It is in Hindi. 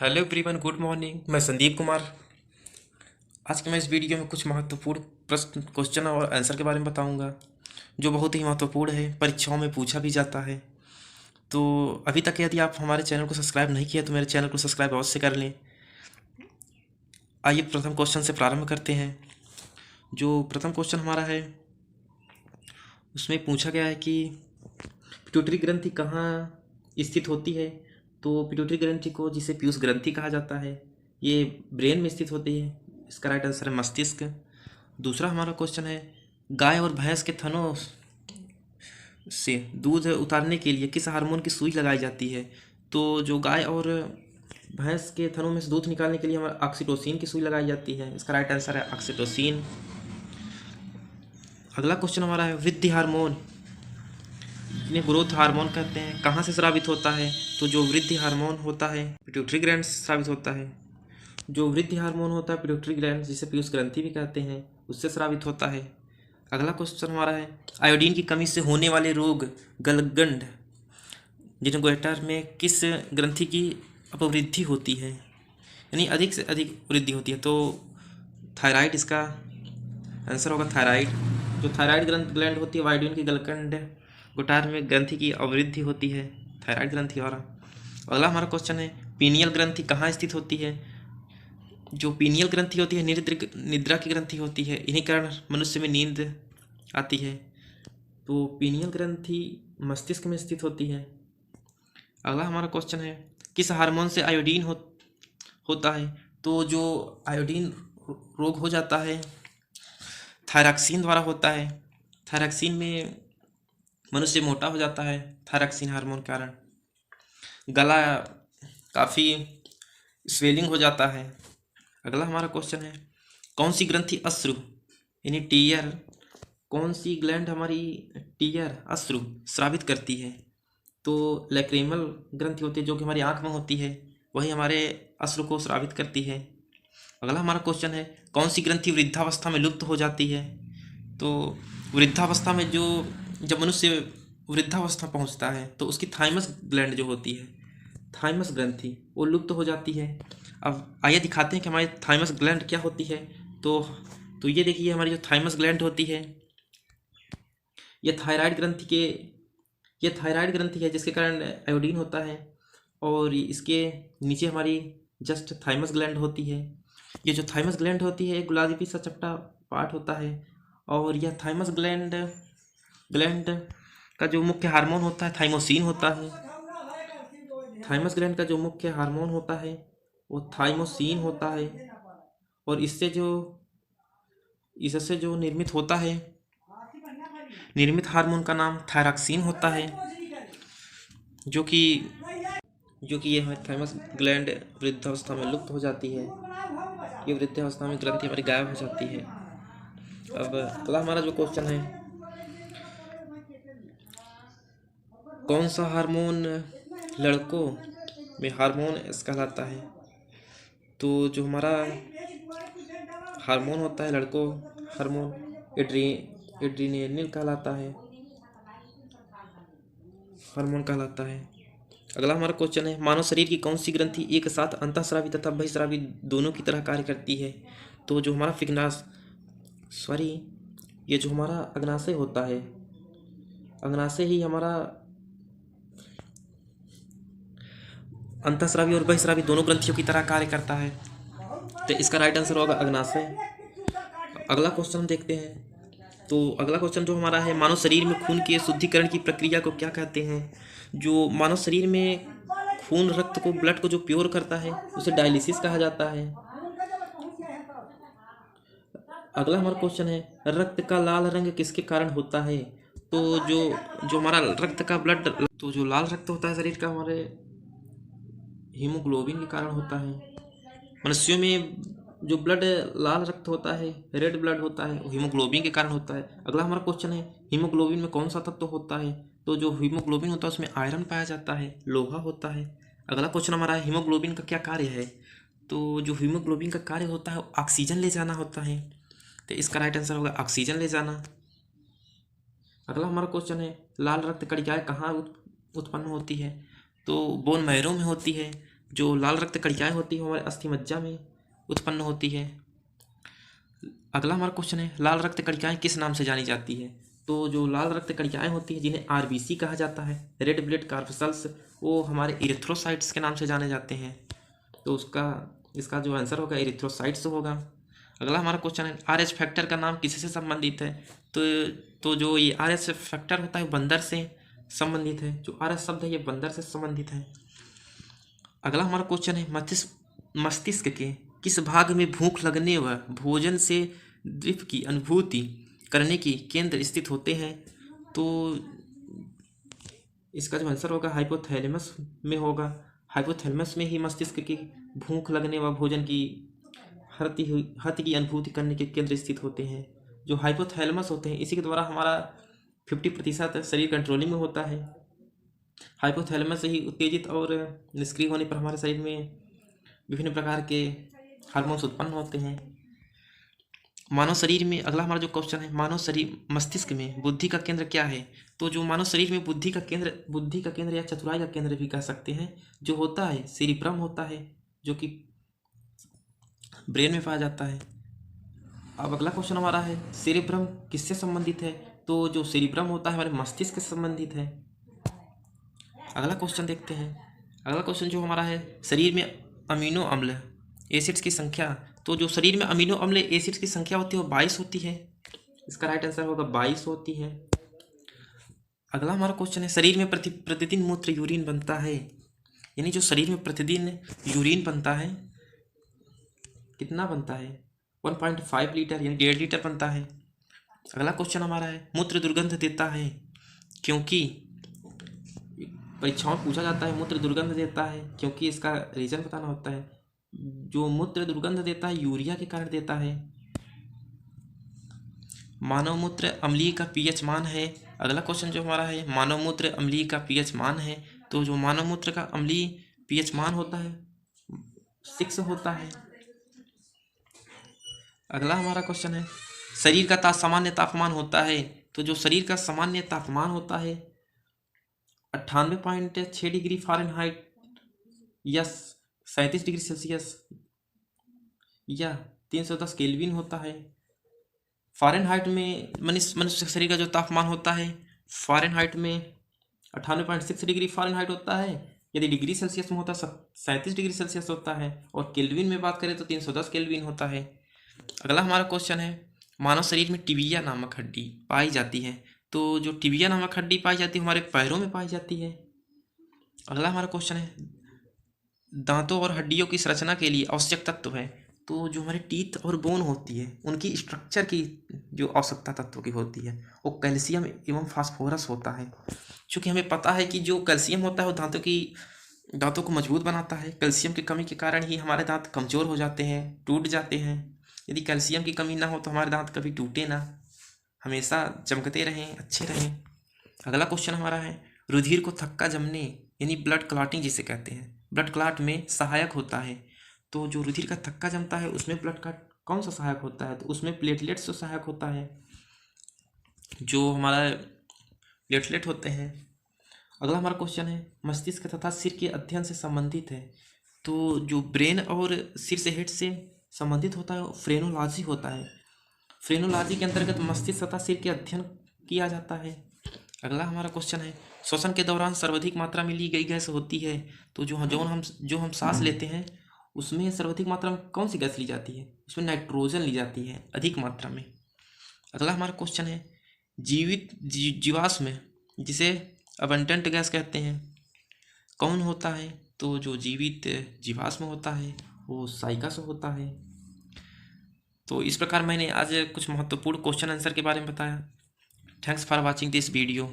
Hello everyone, good morning. मैं संदीप कुमार। आज के मैं इस वीडियो में कुछ महत्वपूर्ण प्रश्न, क्वेश्चन और आंसर के बारे में बताऊंगा, जो बहुत ही महत्वपूर्ण है, परीक्षाओं में पूछा भी जाता है। तो अभी तक यदि आप हमारे चैनल को सब्सक्राइब नहीं किया तो मेरे चैनल को सब्सक्राइब अवश्य कर लें। आइए प्रथम क्वेश्चन से प्रारंभ करते हैं। जो प्रथम क्वेश्चन हमारा है उसमें पूछा गया है कि पिट्यूटरी ग्रंथि कहाँ स्थित होती है। तो पिट्यूटरी ग्रंथि को, जिसे पीयूष ग्रंथि कहा जाता है, ये ब्रेन में स्थित होती है। इसका राइट आंसर है मस्तिष्क। दूसरा हमारा क्वेश्चन है, गाय और भैंस के थनों से दूध उतारने के लिए किस हार्मोन की सुई लगाई जाती है। तो जो गाय और भैंस के थनों में से दूध निकालने के लिए हमारा ऑक्सीटोसिन की सुई लगाई जाती है। इसका राइट आंसर है ऑक्सीटोसिन। अगला क्वेश्चन हमारा है, वृद्धि हार्मोन, जिन्हें ग्रोथ हार्मोन कहते हैं, कहाँ से स्रावित होता है। तो जो वृद्धि हार्मोन होता है पिट्यूटरी ग्लैंड से स्रावित होता है। जो वृद्धि हार्मोन होता है पिट्यूटरी ग्लैंड, जिसे पीयूष ग्रंथि भी कहते हैं, उससे स्रावित होता है। अगला क्वेश्चन हमारा है, आयोडीन की कमी से होने वाले रोग गलगंड जिनगोइटर में किस ग्रंथि की अपवृद्धि होती है, यानी अधिक से अधिक वृद्धि होती है। तो थायराइड इसका आंसर होगा, थायराइड। जो थायराइड ग्लैंड होती है, आयोडीन की गलगंड गोटार में ग्रंथि की अवृद्धि होती है, थायराइड ग्रंथि द्वारा। अगला हमारा क्वेश्चन है, पीनियल ग्रंथि कहाँ स्थित होती है। जो पीनियल ग्रंथि होती है निद्रा की ग्रंथि होती है, इन्हीं कारण मनुष्य में नींद आती है। तो पीनियल ग्रंथि मस्तिष्क में स्थित होती है। अगला हमारा क्वेश्चन है, किस हार्मोन से आयोडीन होता है। तो जो आयोडीन रोग हो जाता है थायरॉक्सिन द्वारा होता है। थायरॉक्सिन में मनुष्य मोटा हो जाता है, थायरॉक्सिन हार्मोन के कारण। गला काफ़ी स्वेलिंग हो जाता है। अगला हमारा क्वेश्चन है, कौन सी ग्रंथि अश्रु यानी टीयर, कौन सी ग्लैंड हमारी टीयर अश्रु स्रावित करती है। तो लैक्रिमल ग्रंथि होती है, जो कि हमारी आंख में होती है, वही हमारे अश्रु को स्रावित करती है। अगला हमारा क्वेश्चन है, कौन सी ग्रंथि वृद्धावस्था में लुप्त हो जाती है। तो वृद्धावस्था में जब मनुष्य वृद्धावस्था पहुंचता है तो उसकी थाइमस ग्लैंड जो होती है, थाइमस ग्रंथि, वो लुप्त हो जाती है। अब आइए दिखाते हैं कि हमारी थाइमस ग्लैंड क्या होती है। तो ये देखिए, हमारी जो थाइमस ग्लैंड होती है, ये थायराइड ग्रंथि के ये थायराइड ग्रंथि है, जिसके कारण आयोडीन होता है। और इसके नीचे हमारी जस्ट थाइमस ग्लैंड होती है। ये जो थाइमस ग्लैंड होती है, एक गुलाबी सा चपटा पार्ट होता है। और यह थाइमस ग्लैंड का जो मुख्य हार्मोन होता है थाइमोसिन होता है। थाइमस ग्लैंड का जो मुख्य हार्मोन होता है वो थाइमोसिन होता है। और इससे जो निर्मित होता है, निर्मित हार्मोन का नाम थायरॉक्सिन होता है। जो कि ये थाइमस ग्लैंड वृद्धावस्था में लुप्त हो जाती है। ये वृद्धावस्था में ग्रंथि हमारी गायब हो जाती है। अब अगला हमारा जो क्वेश्चन है, कौन सा हार्मोन लड़कों में हार्मोन एस कहलाता है। तो जो हमारा हार्मोन होता है लड़कों, हार्मोन एड्रीनेलिन कहलाता है, हार्मोन कहलाता है। अगला हमारा क्वेश्चन है, मानव शरीर की कौन सी ग्रंथि एक साथ अंतःस्रावी तथा बहिःस्रावी दोनों की तरह कार्य करती है। तो जो हमारा ये जो हमारा अग्नाशय होता है, अग्नाशय ही हमारा अंतःस्रावी और बहिःस्रावी दोनों ग्रंथियों की तरह कार्य करता है। तो इसका राइट आंसर होगा अग्नाशय। अगला क्वेश्चन देखते हैं। तो अगला क्वेश्चन जो हमारा है, मानव शरीर में खून के शुद्धिकरण की प्रक्रिया को क्या कहते हैं। जो मानव शरीर में खून, रक्त को, ब्लड को जो प्योर करता है, उसे डायलिसिस कहा जाता है। अगला हमारा क्वेश्चन है, रक्त का लाल रंग किसके कारण होता है। तो जो हमारा रक्त का ब्लड, तो जो लाल रक्त होता है शरीर का, हमारे हीमोग्लोबिन के कारण होता है। मनुष्यों में जो ब्लड लाल रक्त होता है, रेड ब्लड होता है, वो हीमोग्लोबिन के कारण होता है। अगला हमारा क्वेश्चन है, हीमोग्लोबिन में कौन सा तत्व होता है। तो जो हीमोग्लोबिन होता है उसमें आयरन पाया जाता है, लोहा होता है। अगला क्वेश्चन हमारा है, हीमोग्लोबिन का क्या कार्य है। तो जो हीमोग्लोबिन का कार्य होता है ऑक्सीजन ले जाना होता है। तो इसका राइट आंसर होगा ऑक्सीजन ले जाना। अगला हमारा क्वेश्चन है, लाल रक्त कणिकाएं कहाँ उत्पन्न होती है। तो बोन मैरो में होती है। जो लाल रक्त कणिकाएं होती हैं हमारे अस्थि मज्जा में उत्पन्न होती है। अगला हमारा क्वेश्चन है, लाल रक्त कणिकाएं किस नाम से जानी जाती है? तो जो लाल रक्त कणिकाएं होती हैं जिन्हें आरबीसी कहा जाता है, रेड ब्लड कॉर्पस्कल्स, वो हमारे इरिथ्रोसाइट्स के नाम से जाने जाते हैं। तो इसका जो आंसर होगा इरिथ्रोसाइट्स होगा। अगला हमारा क्वेश्चन है, आरएच फैक्टर का नाम किससे संबंधित है? तो जो ये आरएच फैक्टर होता है बंदर से संबंधित है। जो आरएच शब्द है ये बंदर से संबंधित है। अगला हमारा क्वेश्चन है, मस्तिष्क के किस भाग में भूख लगने व भोजन से द्रव्य की अनुभूति करने की केंद्र स्थित होते हैं? तो इसका जो आंसर होगा हाइपोथैलेमस में होगा। हाइपोथैलेमस में ही मस्तिष्क की भूख लगने व भोजन की हत की अनुभूति करने के केंद्र स्थित होते हैं। जो हाइपोथैलेमस होते हैं इसी के द्वारा हमारा 50% शरीर कंट्रोलिंग में होता है। हाइपोथैलेमस से ही उत्तेजित और निष्क्रिय होने पर हमारे शरीर में विभिन्न प्रकार के हार्मोन्स उत्पन्न होते हैं। मानव शरीर में अगला हमारा जो क्वेश्चन है, मानव शरीर मस्तिष्क में बुद्धि का केंद्र क्या है? तो जो मानव शरीर में बुद्धि का केंद्र या चतुराई का केंद्र भी कह सकते हैं, जो होता है सेरिब्रम होता है, जो कि ब्रेन में पाया जाता है। अब अगला क्वेश्चन हमारा है, सेरिब्रम किससे संबंधित है? तो जो सेरिब्रम होता है हमारे मस्तिष्क से संबंधित है। अगला क्वेश्चन देखते हैं। अगला क्वेश्चन जो हमारा है, शरीर में अमीनो अम्ल एसिड्स की संख्या। तो जो शरीर में अमीनो अम्ल एसिड्स की संख्या होती है वो 22 होती है। इसका राइट आंसर होगा 22 होती है। अगला हमारा क्वेश्चन है, शरीर में प्रतिदिन मूत्र यूरिन बनता है, यानी जो शरीर में प्रतिदिन यूरिन बनता है कितना बनता है? 1.5 लीटर यानी 1.5 लीटर बनता है। अगला क्वेश्चन हमारा है, मूत्र दुर्गंध देता है क्योंकि, परीक्षाओं में पूछा जाता है मूत्र दुर्गंध देता है क्योंकि, इसका रीजन बताना होता है। जो मूत्र दुर्गंध देता है यूरिया के कारण देता है। मानव मूत्र अम्लीय का पीएच मान है। अगला क्वेश्चन जो हमारा है, मानव मूत्र अम्लीय का पीएच मान है। तो जो मानव मूत्र का अम्लीय पीएच मान होता है 6 होता है। अगला हमारा क्वेश्चन है, शरीर का सामान्य तापमान होता है। तो जो शरीर का सामान्य तापमान होता है 98.6 डिग्री फ़ारेनहाइट या 37 डिग्री सेल्सियस या 310 केल्विन होता है। फ़ारेनहाइट में मनुष्य शरीर का जो तापमान होता है फ़ारेनहाइट में 98.6 डिग्री फ़ारेनहाइट होता है। यदि डिग्री सेल्सियस में होता है 37 डिग्री सेल्सियस होता है, और केल्विन में बात करें तो 310 केल्विन होता है। अगला हमारा क्वेश्चन है, मानव शरीर में टिबिया नामक हड्डी पाई जाती है। तो जो टिबिया नामक हड्डी पाई जाती है हमारे पैरों में पाई जाती है। अगला हमारा क्वेश्चन है, दांतों और हड्डियों की संरचना के लिए आवश्यक तत्व है। तो जो हमारे टीथ और बोन होती है उनकी स्ट्रक्चर की जो आवश्यकता तत्व की होती है वो कैल्शियम एवं फास्फोरस होता है। क्योंकि हमें पता है कि जो कैल्शियम होता है वो दांतों को मजबूत बनाता है। कैल्शियम की कमी के कारण ही हमारे दांत कमज़ोर हो जाते हैं, टूट जाते हैं। यदि कैल्शियम की कमी ना हो तो हमारे दांत कभी टूटे ना, हमेशा चमकते रहें, अच्छे रहें। अगला क्वेश्चन हमारा है, रुधिर को थक्का जमने यानी ब्लड क्लॉटिंग जिसे कहते हैं, ब्लड क्लॉट में सहायक होता है। तो जो रुधिर का थक्का जमता है उसमें ब्लड क्लॉट कौन सा सहायक होता है? तो उसमें प्लेटलेट्स तो सहायक होता है, जो हमारा प्लेटलेट होते हैं। अगला हमारा क्वेश्चन है, मस्तिष्क तथा सिर के अध्ययन से संबंधित है। तो जो ब्रेन और सिर से हेड से संबंधित होता है वो फ्रेनोलॉजी होता है। फ्रेनोलॉजी के अंतर्गत मस्तिष्क तथा सिर के अध्ययन किया जाता है। अगला हमारा क्वेश्चन है, श्वसन के दौरान सर्वाधिक मात्रा में ली गई गैस होती है। तो जो हम सांस लेते हैं उसमें सर्वाधिक मात्रा में कौन सी गैस ली जाती है? उसमें नाइट्रोजन ली जाती है अधिक मात्रा में। अगला हमारा क्वेश्चन है, जीवाश्म जिसे अबंडेंट गैस कहते हैं कौन होता है? तो जो जीवित जीवाश्म होता है वो साइकस होता है। तो इस प्रकार मैंने आज कुछ महत्वपूर्ण क्वेश्चन आंसर के बारे में बताया। Thanks for watching this video.